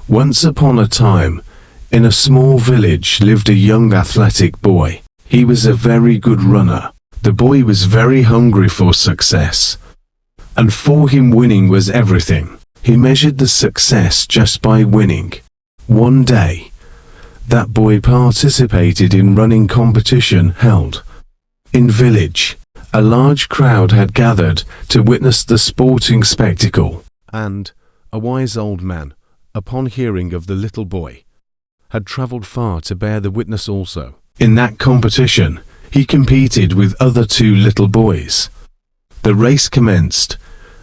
Once upon a time, in a small village lived a young athletic boy. He was a very good runner. The boy was very hungry for success, and for him winning was everything. He measured the success just by winning. One day, that boy participated in running competition held in village. A large crowd had gathered to witness the sporting spectacle, and a wise old man, upon hearing of the little boy, had travelled far to bear the witness also. In that competition, he competed with other two little boys. The race commenced,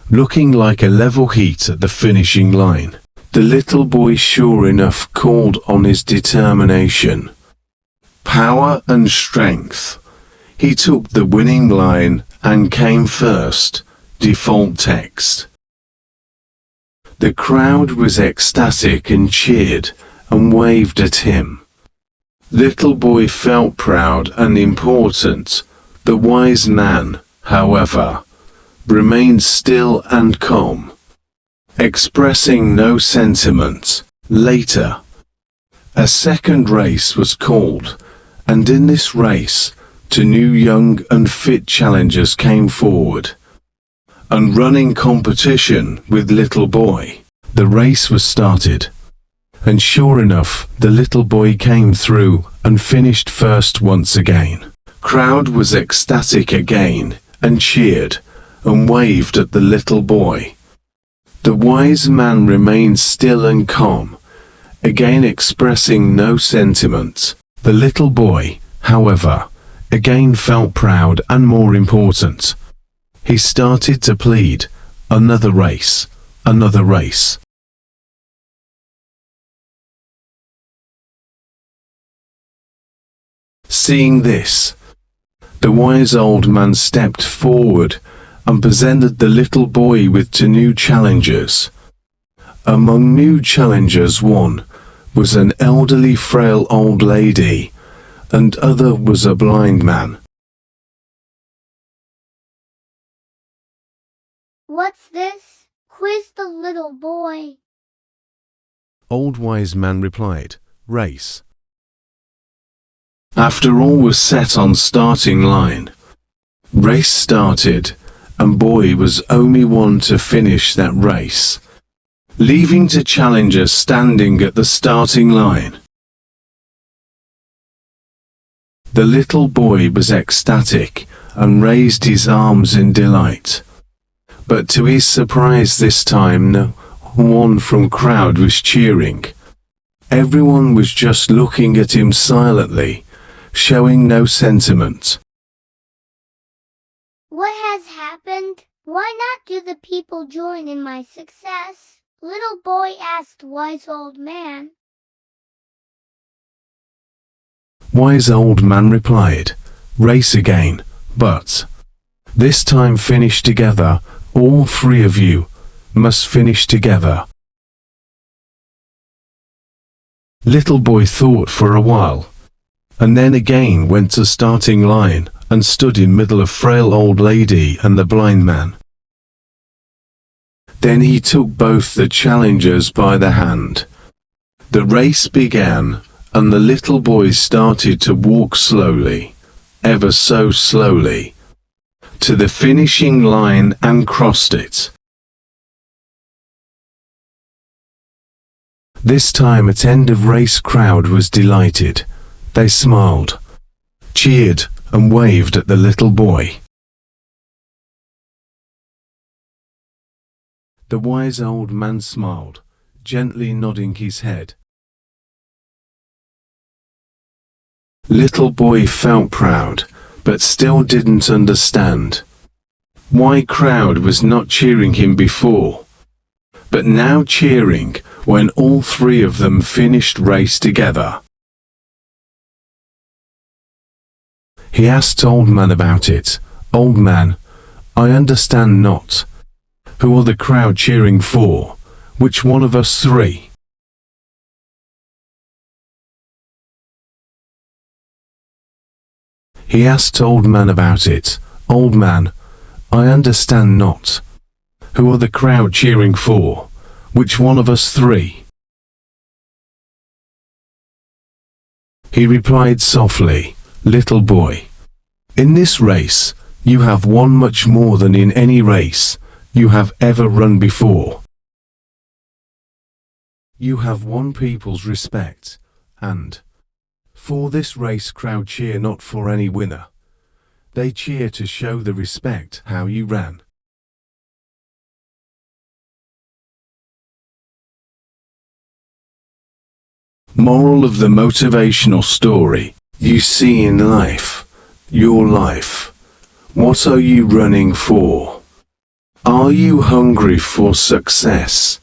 looking like a level heat at the finishing line. The little boy sure enough called on his determination, power and strength. He took the winning line and came first. Default text. The crowd was ecstatic and cheered and waved at him. Little boy felt proud and important. The wise man, however, remained still and calm, expressing no sentiment. Later, a second race was called, and in this race, two new young and fit challengers came forward and running competition with little boy. The race was started, and sure enough, the little boy came through and finished first once again. Crowd was ecstatic again and cheered and waved at the little boy. The wise man remained still and calm, again expressing no sentiment. The little boy, however, again felt proud and more important. He started to plead, another race, another race. Seeing this, the wise old man stepped forward and presented the little boy with two new challengers. Among new challengers, one was an elderly frail old lady, and other was a blind man. What's this? Who's the little boy? Old wise man replied, race. After all was set on starting line, race started, and boy was only one to finish that race, leaving two challengers standing at the starting line. The little boy was ecstatic and raised his arms in delight. But to his surprise this time no one from crowd was cheering. Everyone was just looking at him silently, showing no sentiment. What has happened? Why not do the people join in my success? Little boy asked wise old man. Wise old man replied, race again, but this time finish together. All three of you must finish together. Little boy thought for a while, and then again went to starting line and stood in middle of frail old lady and the blind man. Then he took both the challengers by the hand. The race began, and the little boy started to walk slowly, ever so slowly, to the finishing line and crossed it. This time at end of race crowd was delighted. They smiled, cheered and waved at the little boy. The wise old man smiled, gently nodding his head. Little boy felt proud, but still didn't understand why crowd was not cheering him before, but now cheering when all three of them finished race together. He asked old man about it. Old man, I understand not. Who are the crowd cheering for? Which one of us three? He asked old man about it. Old man, I understand not. Who are the crowd cheering for? Which one of us three? He replied softly, "Little boy, in this race, you have won much more than in any race you have ever run before. You have won people's respect, and for this race crowd cheer not for any winner. They cheer to show the respect how you ran." Moral of the motivational story: you see in life, your life. What are you running for? Are you hungry for success?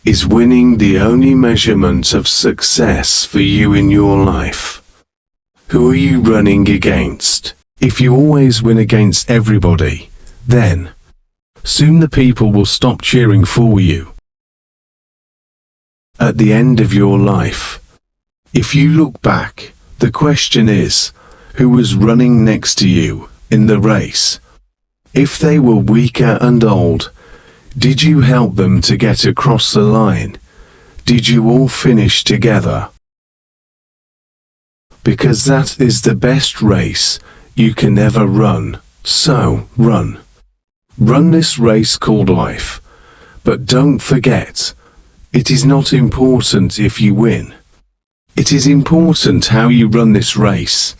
Is winning the only measurement of success for you in your life? Who are you running against? If you always win against everybody, then soon the people will stop cheering for you. At the end of your life, if you look back, the question is, who was running next to you in the race? If they were weaker and old, did you help them to get across the line? Did you all finish together? Because that is the best race you can ever run. So, run. Run this race called life. But don't forget, it is not important if you win. It is important how you run this race.